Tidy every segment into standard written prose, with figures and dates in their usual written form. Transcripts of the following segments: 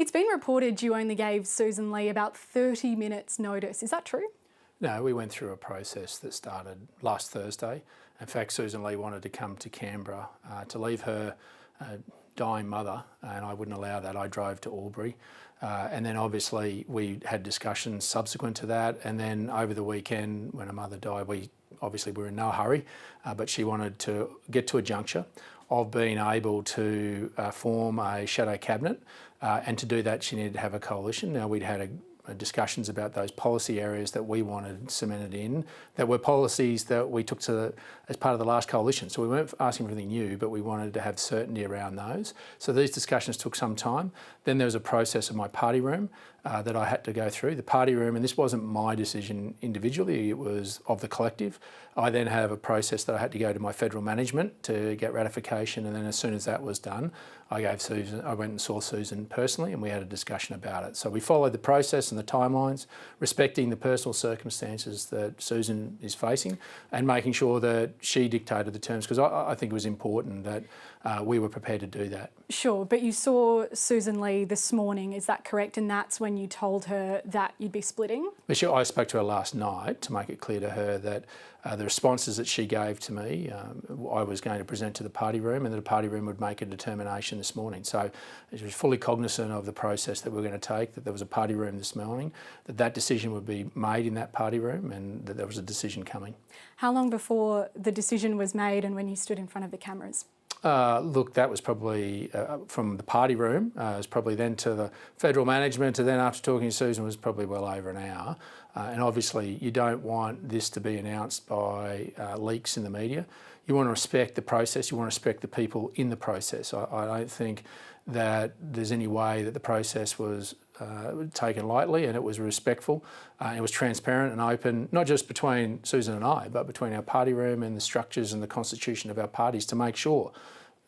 It's been reported you only gave Sussan Ley about 30 minutes notice. Is that true? No, we went through a process that started last Thursday. In fact, Sussan Ley wanted to come to Canberra to leave her dying mother, and I wouldn't allow that. I drove to Albury. And then obviously we had discussions subsequent to that, and then over the weekend when her mother died, we were in no hurry, but she wanted to get to a juncture of being able to form a shadow cabinet, and to do that she needed to have a coalition. Now, we'd had discussions about those policy areas that we wanted cemented in, that were policies that we took to as part of the last coalition. So we weren't asking for anything new, but we wanted to have certainty around those. So these discussions took some time. Then there was a process in my party room that I had to go through. The party room, and this wasn't my decision individually, it was of the collective. I then have a process that I had to go to my federal management to get ratification, and then as soon as that was done, I went and saw Sussan personally, and we had a discussion about it. So we followed the process and the timelines, respecting the personal circumstances that Sussan is facing, and making sure that she dictated the terms, because I think it was important that we were prepared to do that. Sure, but you saw Sussan Ley this morning, is that correct? And that's when you told her that you'd be splitting? I spoke to her last night to make it clear to her that the responses that she gave to me, I was going to present to the party room, and that the party room would make a determination this morning. So she was fully cognizant of the process that we're going to take, that there was a party room this morning, that decision would be made in that party room, and that there was a decision coming. How long before the decision was made and when you stood in front of the cameras? Look, that was probably from the party room. It was probably then to the federal management, and then after talking to Sussan was probably well over an hour. And obviously you don't want this to be announced by leaks in the media. You want to respect the process, you want to respect the people in the process. I don't think that there's any way that the process was taken lightly, and it was respectful. It was transparent and open, not just between Sussan and I, but between our party room and the structures and the constitution of our parties, to make sure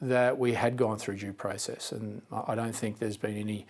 that we had gone through due process. And I don't think there's been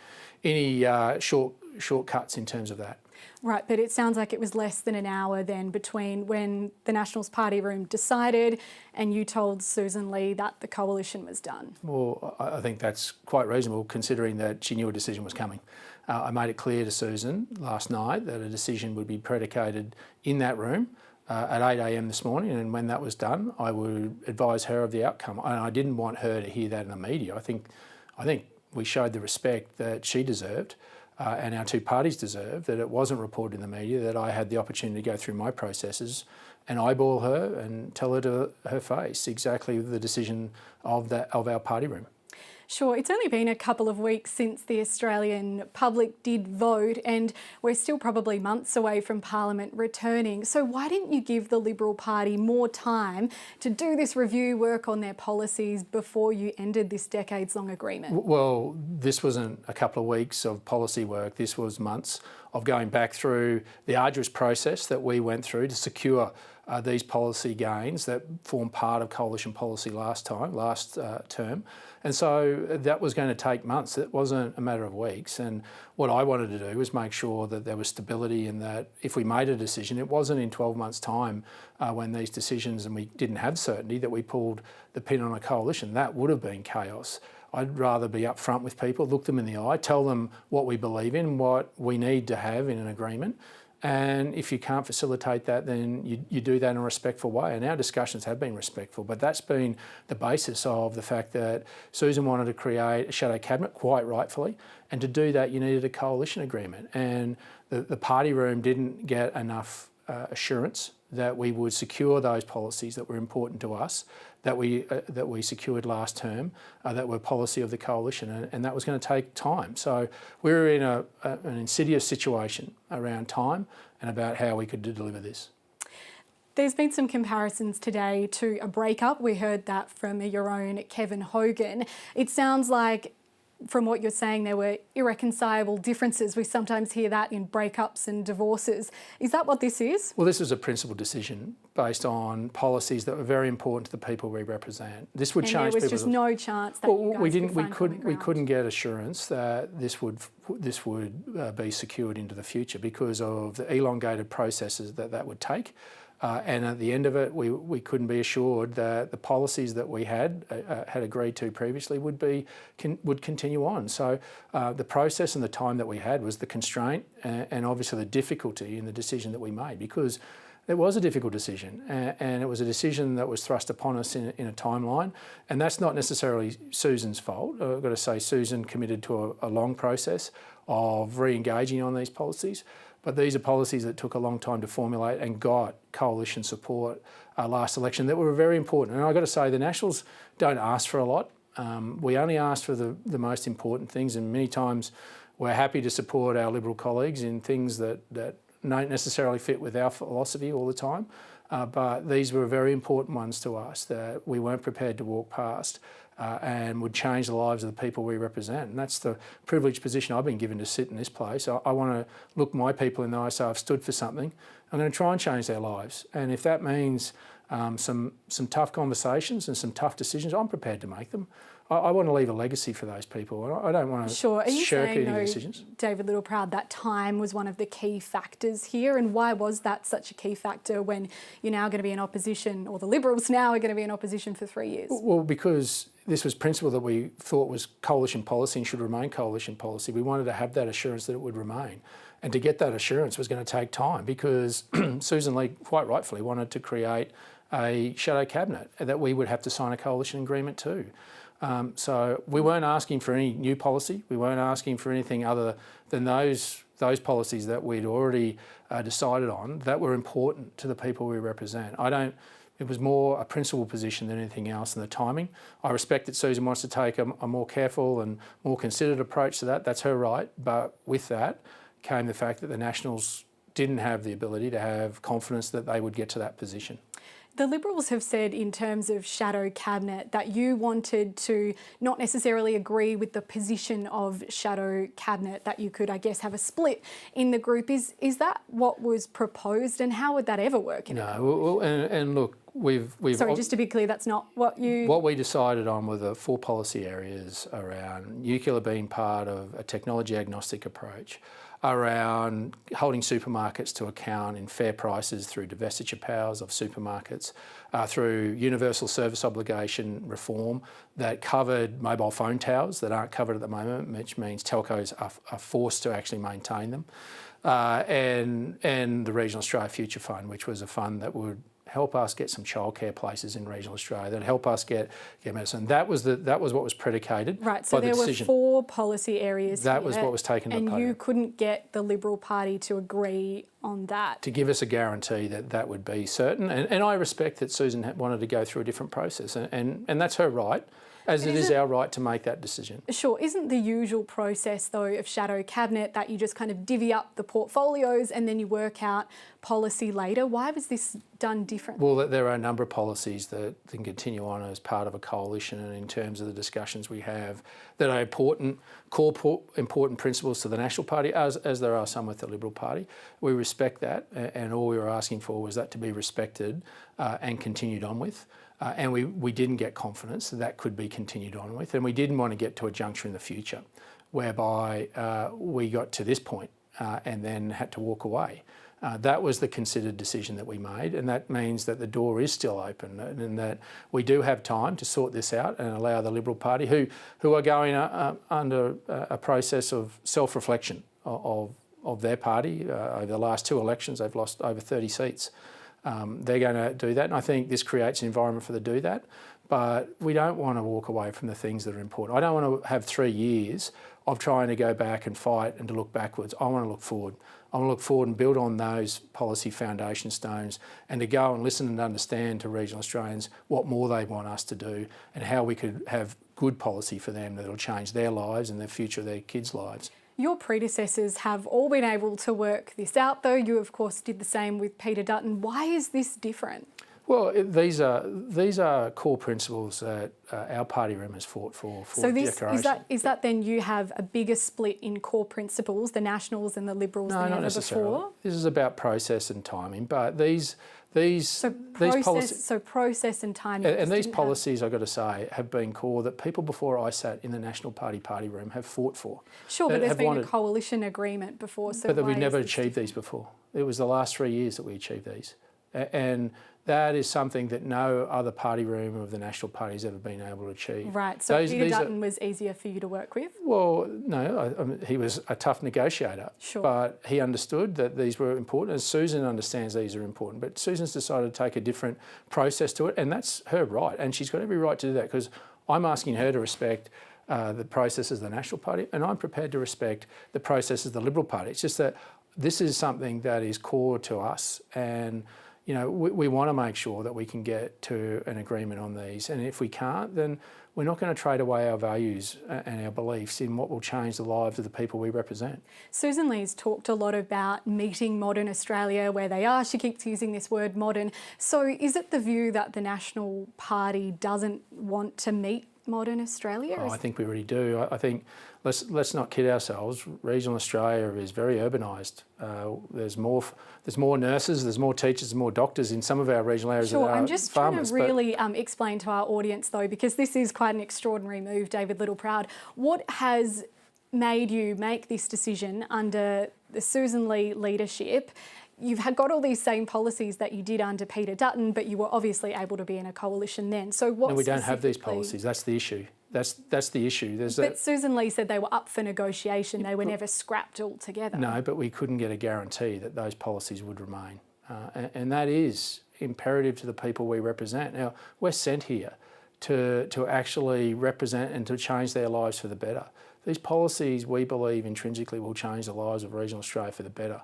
any shortcuts in terms of that. Right, but it sounds like it was less than an hour then between when the Nationals party room decided and you told Sussan Ley that the coalition was done. Well, I think that's quite reasonable, considering that she knew a decision was coming. I made it clear to Sussan last night that a decision would be predicated in that room at 8 a.m. this morning, and when that was done, I would advise her of the outcome. And I didn't want her to hear that in the media. I think we showed the respect that she deserved, and our two parties deserved, that it wasn't reported in the media, that I had the opportunity to go through my processes and eyeball her and tell her to her face exactly the decision of our party room. Sure, it's only been a couple of weeks since the Australian public did vote, and we're still probably months away from Parliament returning. So why didn't you give the Liberal Party more time to do this review work on their policies before you ended this decades-long agreement? Well, this wasn't a couple of weeks of policy work. This was months of going back through the arduous process that we went through to secure these policy gains that form part of coalition policy last term. And so that was going to take months. It wasn't a matter of weeks. And what I wanted to do was make sure that there was stability, and that if we made a decision, it wasn't in 12 months' time when these decisions, and we didn't have certainty, that we pulled the pin on a coalition. That would have been chaos. I'd rather be upfront with people, look them in the eye, tell them what we believe in, what we need to have in an agreement. And if you can't facilitate that, then you do that in a respectful way. And our discussions have been respectful, but that's been the basis of the fact that Sussan wanted to create a shadow cabinet, quite rightfully, and to do that you needed a coalition agreement. And the party room didn't get enough assurance that we would secure those policies that were important to us, that we secured last term, that were policy of the coalition, and that was going to take time. So we were in an insidious situation around time and about how we could deliver this. There's been some comparisons today to a breakup. We heard that from your own Kevin Hogan. It sounds like, from what you're saying, there were irreconcilable differences. We sometimes hear that in breakups and divorces. Is that what this is? Well, this was a principled decision based on policies that were very important to the people we represent. This would change. There was just no chance that you guys we couldn't get assurance that this would be secured into the future because of the elongated processes that would take. And at the end of it, we couldn't be assured that the policies that we had agreed to previously would continue on. So the process and the time that we had was the constraint and obviously the difficulty in the decision that we made, because it was a difficult decision, and it was a decision that was thrust upon us in a timeline, and that's not necessarily Sussan's fault. I've got to say Sussan committed to a long process of re-engaging on these policies, but these are policies that took a long time to formulate and got coalition support last election that were very important. And I've got to say the Nationals don't ask for a lot. We only ask for the most important things, and many times we're happy to support our Liberal colleagues in things that don't necessarily fit with our philosophy all the time, but these were very important ones to us that we weren't prepared to walk past and would change the lives of the people we represent. And that's the privileged position I've been given to sit in this place. I want to look my people in the eye, say I've stood for something. I'm going to try and change their lives. And if that means some tough conversations and some tough decisions, I'm prepared to make them. I want to leave a legacy for those people. I don't want to shirk any decisions. David Littleproud, that time was one of the key factors here, and why was that such a key factor when you're now going to be in opposition, or the Liberals now are going to be in opposition for 3 years? Well, because this was principle that we thought was coalition policy and should remain coalition policy. We wanted to have that assurance that it would remain. And to get that assurance was going to take time, because Sussan Ley quite rightfully wanted to create a shadow cabinet that we would have to sign a coalition agreement to. So we weren't asking for any new policy. We weren't asking for anything other than those policies that we'd already decided on that were important to the people we represent. It was more a principled position than anything else, and the timing. I respect that Sussan wants to take a more careful and more considered approach to that. That's her right. But with that came the fact that the Nationals didn't have the ability to have confidence that they would get to that position. The Liberals have said in terms of shadow cabinet that you wanted to not necessarily agree with the position of shadow cabinet, that you could, I guess, have a split in the group. Is that what was proposed, and how would that ever work? No, and look, we've... Sorry, just to be clear, that's not what you... What we decided on were the 4 policy areas around nuclear being part of a technology agnostic approach, around holding supermarkets to account in fair prices through divestiture powers of supermarkets, through universal service obligation reform that covered mobile phone towers that aren't covered at the moment, which means telcos are forced to actually maintain them, and the Regional Australia Future Fund, which was a fund that would help us get some childcare places in regional Australia, that help us get medicine. That was what was predicated right, so by the decision. There were 4 policy areas that here, was what was taken to and podium. you couldn't get the Liberal Party to agree on that. To give us a guarantee that that would be certain. And I respect that Sussan wanted to go through a different process, and that's her right, as it is our right to make that decision. Sure. Isn't the usual process, though, of shadow cabinet that you just kind of divvy up the portfolios and then you work out policy later? Why was this done differently? Well, there are a number of policies that can continue on as part of a coalition, and in terms of the discussions we have that are important, important principles to the National Party, as there are some with the Liberal Party. We respect that, and all we were asking for was that to be respected and continued on with. And we didn't get confidence that could be continued on with, and we didn't want to get to a juncture in the future whereby we got to this point and then had to walk away. That was the considered decision that we made, and that means that the door is still open, and that we do have time to sort this out and allow the Liberal Party, who are going under a process of self-reflection of their party. Over the last 2 elections, they've lost over 30 seats. They're going to do that, and I think this creates an environment for them to do that. But we don't want to walk away from the things that are important. I don't want to have 3 years of trying to go back and fight and to look backwards. I want to look forward. I want to look forward and build on those policy foundation stones, and to go and listen and understand to regional Australians what more they want us to do and how we could have good policy for them that will change their lives and the future of their kids' lives. Your predecessors have all been able to work this out, though. You, of course, did the same with Peter Dutton. Why is this different? Well, these are core principles that our party room has fought for so declaration. Is that then you have a bigger split in core principles, the Nationals and the Liberals, than ever before? This is about process and timing, but process and timing. And these policies, I've got to say, have been core that people before I sat in the National Party room have fought for. Sure, but there's been a coalition agreement before. So but that we've never achieved these before. It was the last 3 years that we achieved these. And that is something that no other party room of the National Party has ever been able to achieve. Right, so Peter Dutton was easier for you to work with? Well, no, he was a tough negotiator, sure. But he understood that these were important, as Sussan understands these are important, but Sussan's decided to take a different process to it, and that's her right, and she's got every right to do that, because I'm asking her to respect the processes of the National Party, and I'm prepared to respect the processes of the Liberal Party. It's just that this is something that is core to us, and we want to make sure that we can get to an agreement on these. And if we can't, then we're not going to trade away our values and our beliefs in what will change the lives of the people we represent. Sussan Ley's talked a lot about meeting modern Australia where they are. She keeps using this word modern. So is it the view that the National Party doesn't want to meet modern Australia? I think we really do. I think let's not kid ourselves. Regional Australia is very urbanised. There's more nurses, there's more teachers, there's more doctors in some of our regional areas. Sure, than I'm just farmers, trying to really explain to our audience though, because this is quite an extraordinary move, David Littleproud. What has made you make this decision under the Sussan Ley leadership? You've got all these same policies that you did under Peter Dutton, but you were obviously able to be in a coalition then. So what? No, we don't have these policies. That's the issue. That's the issue. But Sussan Ley said they were up for negotiation. They were never scrapped altogether. No, but we couldn't get a guarantee that those policies would remain. And that is imperative to the people we represent. Now, we're sent here to actually represent and to change their lives for the better. These policies, we believe, intrinsically will change the lives of regional Australia for the better.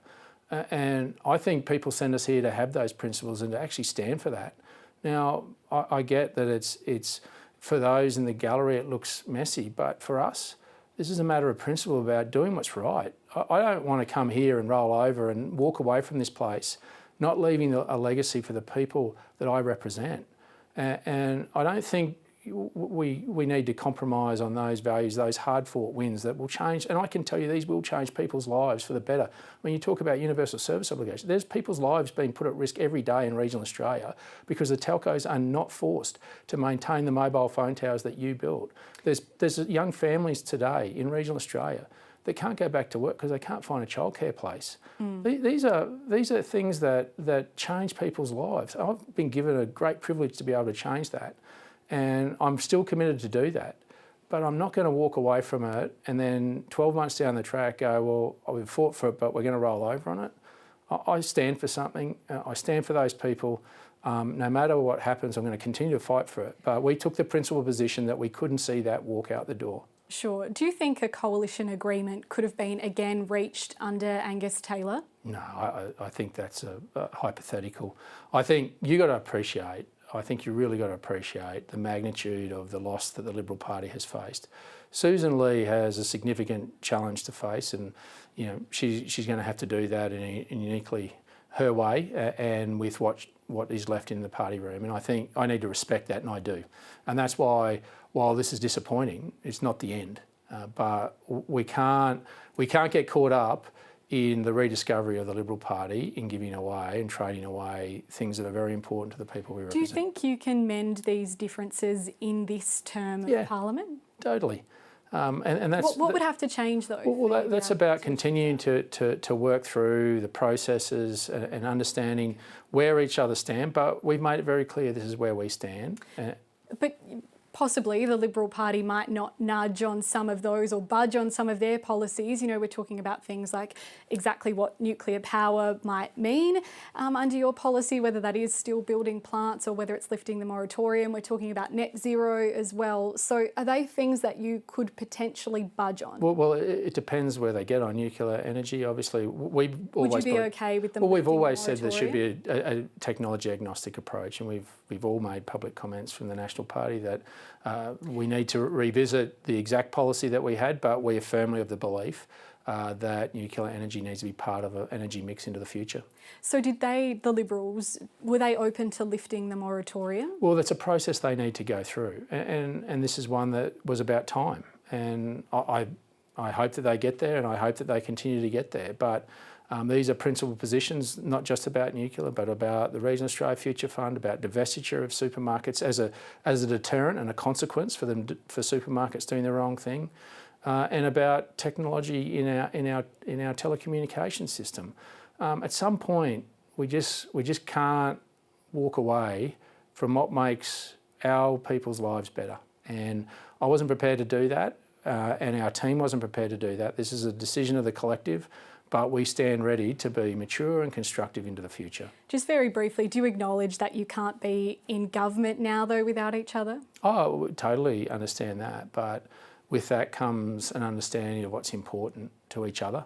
And I think people send us here to have those principles and to actually stand for that. Now, I get that it's for those in the gallery it looks messy, but for us, this is a matter of principle about doing what's right. I don't want to come here and roll over and walk away from this place, not leaving a legacy for the people that I represent. And I don't think we need to compromise on those values, those hard-fought wins that will change. And I can tell you these will change people's lives for the better. When you talk about universal service obligation, there's people's lives being put at risk every day in regional Australia because the telcos are not forced to maintain the mobile phone towers that you build. There's young families today in regional Australia that can't go back to work because they can't find a childcare place. These are things that change people's lives. I've been given a great privilege to be able to change that. And I'm still committed to do that. But I'm not going to walk away from it and then 12 months down the track go, well, we've fought for it, but we're going to roll over on it. I stand for something. I stand for those people. No matter what happens, I'm going to continue to fight for it. But we took the principled position that we couldn't see that walk out the door. Sure. Do you think a coalition agreement could have been again reached under Angus Taylor? No, I think that's a hypothetical. I think you got to appreciate, I think you really got to appreciate the magnitude of the loss that the Liberal Party has faced. Sussan Ley has a significant challenge to face, and she's going to have to do that in uniquely her way and with what is left in the party room. And I think I need to respect that, and I do. And that's why, while this is disappointing, it's not the end. But we can't get caught up in the rediscovery of the Liberal Party in giving away and trading away things that are very important to the people we represent. Do you think you can mend these differences in this term of Parliament? Totally. And that's what would have to change though? Well, that's about continuing to work through the processes and understanding where each other stand. But we've made it very clear this is where we stand. But possibly the Liberal Party might not nudge on some of those or budge on some of their policies. We're talking about things like exactly what nuclear power might mean under your policy, whether that is still building plants or whether it's lifting the moratorium. We're talking about net zero as well. So are they things that you could potentially budge on? Well, it depends where they get on nuclear energy. Obviously, we've always... Would you be okay with them? Well, we've always said there should be a technology agnostic approach, and we've all made public comments from the National Party that we need to revisit the exact policy that we had, but we are firmly of the belief that nuclear energy needs to be part of an energy mix into the future. So did the Liberals, were they open to lifting the moratorium? Well, that's a process they need to go through, and this is one that was about time. And I hope that they get there, and I hope that they continue to get there. But these are principal positions, not just about nuclear, but about the Regional Australia Future Fund, about divestiture of supermarkets as a deterrent and a consequence for supermarkets doing the wrong thing, and about technology in our telecommunications system. At some point, we just can't walk away from what makes our people's lives better. And I wasn't prepared to do that, and our team wasn't prepared to do that. This is a decision of the collective, but we stand ready to be mature and constructive into the future. Just very briefly, do you acknowledge that you can't be in government now, though, without each other? Oh, we totally understand that, but with that comes an understanding of what's important to each other.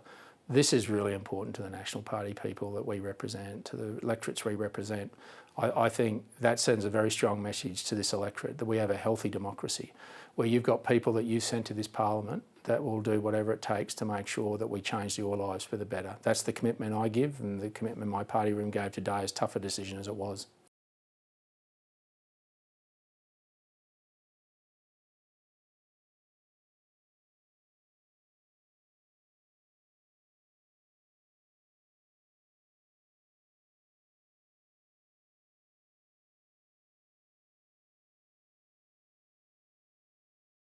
This is really important to the National Party people that we represent, to the electorates we represent. I think that sends a very strong message to this electorate that we have a healthy democracy, where you've got people that you've sent to this parliament that will do whatever it takes to make sure that we change your lives for the better. That's the commitment I give, and the commitment my party room gave today, as tough a decision as it was.